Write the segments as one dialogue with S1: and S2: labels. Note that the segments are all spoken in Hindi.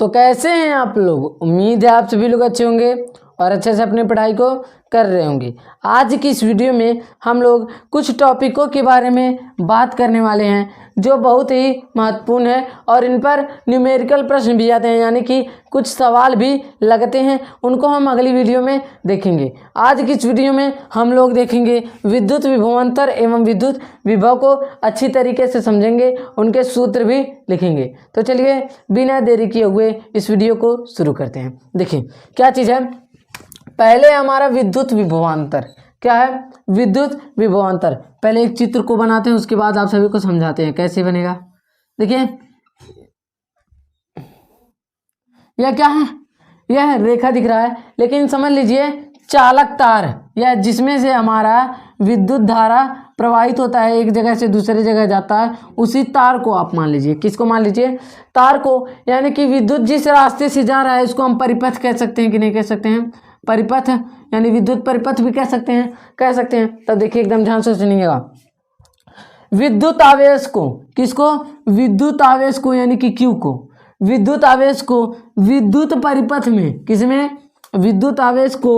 S1: तो कैसे हैं आप लोग? उम्मीद है आप सभी लोग अच्छे होंगे और अच्छे से अपनी पढ़ाई को कर रहे होंगे। आज की इस वीडियो में हम लोग कुछ टॉपिकों के बारे में बात करने वाले हैं जो बहुत ही महत्वपूर्ण है और इन पर न्यूमेरिकल प्रश्न भी आते हैं, यानी कि कुछ सवाल भी लगते हैं। उनको हम अगली वीडियो में देखेंगे। आज की इस वीडियो में हम लोग देखेंगे विद्युत विभवांतर एवं विद्युत विभव को अच्छी तरीके से समझेंगे, उनके सूत्र भी लिखेंगे। तो चलिए बिना देरी किए हुए इस वीडियो को शुरू करते हैं। देखिए क्या चीज़ है, पहले हमारा विद्युत विभवांतर क्या है, विद्युत विभवांतर। पहले एक चित्र को बनाते हैं, उसके बाद आप सभी को समझाते हैं कैसे बनेगा। देखिए यह क्या है, यह रेखा दिख रहा है, लेकिन समझ लीजिए चालक तार या जिसमें से हमारा विद्युत धारा प्रवाहित होता है, एक जगह से दूसरी जगह जाता है, उसी तार को आप मान लीजिए। किसको मान लीजिए? तार को। यानी कि विद्युत जिस रास्ते से जा रहा है उसको हम परिपथ कह सकते हैं कि नहीं कह सकते हैं? परिपथ यानी विद्युत परिपथ भी कह सकते हैं, कह सकते हैं। तब देखिए एकदम ध्यान से सुनिएगा। विद्युत आवेश को, किसको? विद्युत आवेश को यानी कि Q को, विद्युत आवेश को विद्युत परिपथ में, किसमें? विद्युत आवेश को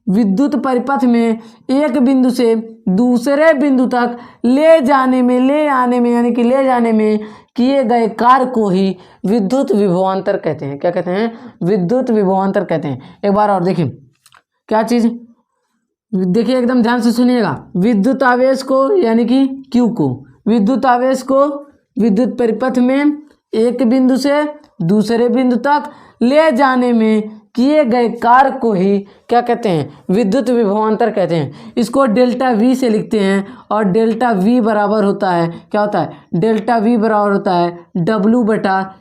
S1: विद्युत परिपथ में एक बिंदु से दूसरे बिंदु तक ले जाने में, ले आने में, यानी कि ले जाने में किए गए कार्य को ही विद्युत विभवांतर कहते हैं। क्या कहते हैं? विद्युत विभवांतर कहते हैं। एक बार और देखिए क्या चीज़, देखिए एकदम ध्यान से सुनिएगा। विद्युत आवेश को यानी कि Q को, विद्युत आवेश को विद्युत परिपथ में एक बिंदु से दूसरे बिंदु तक ले जाने में किए गए कार्य को ही क्या कहते हैं? विद्युत विभवांतर कहते हैं। इसको डेल्टा V से लिखते हैं और डेल्टा V बराबर होता है, क्या होता है? डेल्टा V बराबर होता है W/Q।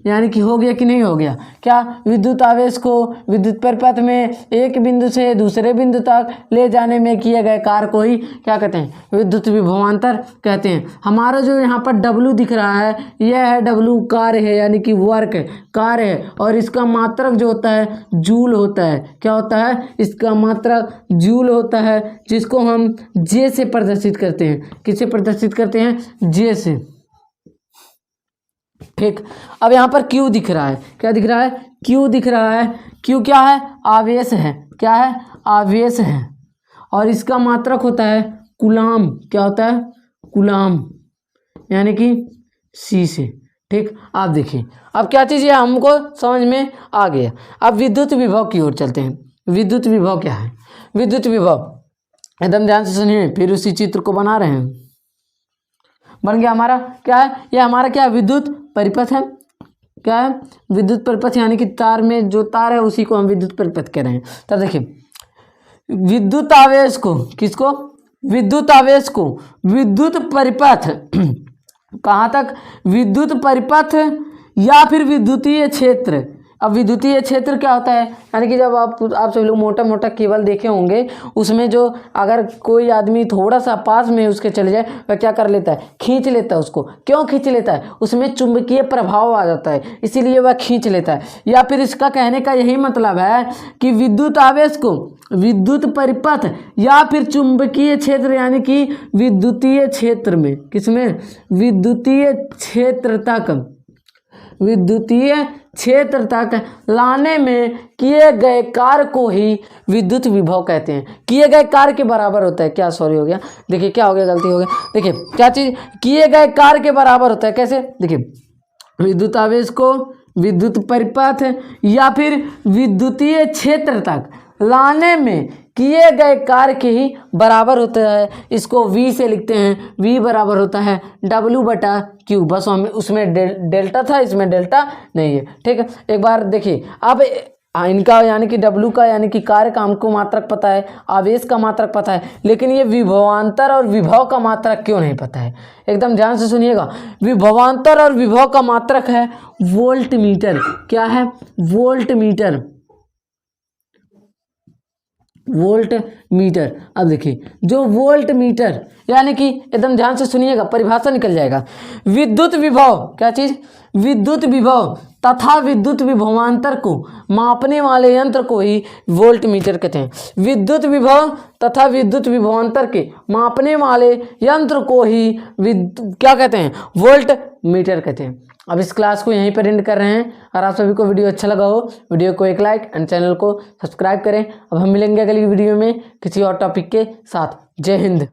S1: यानी कि हो गया कि नहीं हो गया? क्या? विद्युत आवेश को विद्युत परिपथ में एक बिंदु से दूसरे बिंदु तक ले जाने में किए गए कार्य को ही क्या कहते हैं? विद्युत विभवांतर कहते हैं। हमारा जो यहाँ पर W दिख रहा है, यह है W, कार्य है, यानी कि वर्क कार्य है, और इसका मात्रक जो होता है जूल होता है। क्या होता है? इसका मात्रक जूल होता है, जिसको हम J से प्रदर्शित करते हैं। किससे प्रदर्शित करते हैं? J से। ठीक, अब यहाँ पर Q दिख रहा है। क्या दिख रहा है? Q दिख रहा है। Q क्या है? आवेश है। क्या है? आवेश है, और इसका मात्रक होता है कूलाम। क्या होता है? कूलाम, यानी कि C से। ठीक, आप देखिए अब क्या चीज़ है, हमको समझ में आ गया। अब विद्युत विभव की ओर चलते हैं। विद्युत विभव क्या है? विद्युत विभव एकदम ध्यान से सुनिए, फिर उसी चित्र को बना रहे हैं। बन गया हमारा, क्या है ये? हमारा क्या? विद्युत परिपथ है। क्या है? विद्युत परिपथ, यानी कि तार में जो तार है उसी को हम विद्युत परिपथ कह रहे हैं। तब देखिए विद्युत आवेश को, किसको? विद्युत आवेश को विद्युत परिपथ कहाँ तक? विद्युत परिपथ या फिर विद्युतीय क्षेत्र। अब विद्युतीय क्षेत्र क्या होता है? यानी कि जब आप सभी लोग मोटा मोटा केबल देखे होंगे, उसमें जो अगर कोई आदमी थोड़ा सा पास में उसके चले जाए, वह क्या कर लेता है? खींच लेता है उसको। क्यों खींच लेता है? उसमें चुंबकीय प्रभाव आ जाता है, इसीलिए वह खींच लेता है। या फिर इसका कहने का यही मतलब है कि विद्युत आवेश को विद्युत परिपथ या फिर चुंबकीय क्षेत्र, यानी कि विद्युतीय क्षेत्र में, किसमें? विद्युतीय क्षेत्र तक, विद्युतीय क्षेत्र तक लाने में किए गए कार्य को ही विद्युत विभव कहते हैं। किए गए कार्य के बराबर होता है। क्या? सॉरी हो गया, देखिए क्या हो गया, गलती हो गया। देखिए क्या चीज़, किए गए कार्य के बराबर होता है। कैसे? देखिए विद्युत आवेश को विद्युत परिपथ या फिर विद्युतीय क्षेत्र तक लाने में किए गए कार्य के ही बराबर होता है। इसको V से लिखते हैं। V बराबर होता है W/Q। बस हमें उसमें डेल्टा था, इसमें डेल्टा नहीं है। ठीक है, एक बार देखिए। अब इनका यानी कि W का यानी कि कार्य का हमको मात्रक पता है, आवेश का मात्रक पता है, लेकिन ये विभवांतर और विभव का मात्रक क्यों नहीं पता है? एकदम ध्यान से सुनिएगा। विभवांतर और विभव का मात्रक है वोल्ट मीटर। क्या है? Volt meter, volt meter. अब देखिए जो वोल्ट मीटर, यानी कि एकदम ध्यान से सुनिएगा, परिभाषा निकल जाएगा। विद्युत विभव, क्या चीज? विद्युत विभव तथा विद्युत विभवांतर को मापने वाले यंत्र को ही वोल्ट मीटर कहते हैं। विद्युत विभव तथा विद्युत विभवांतर के मापने वाले यंत्र को ही क्या कहते हैं? वोल्ट मीटर कहते हैं। अब इस क्लास को यहीं पर एंड कर रहे हैं। अगर आप सभी को वीडियो अच्छा लगा हो, वीडियो को एक लाइक एंड चैनल को सब्सक्राइब करें। अब हम मिलेंगे अगली वीडियो में किसी और टॉपिक के साथ। जय हिंद।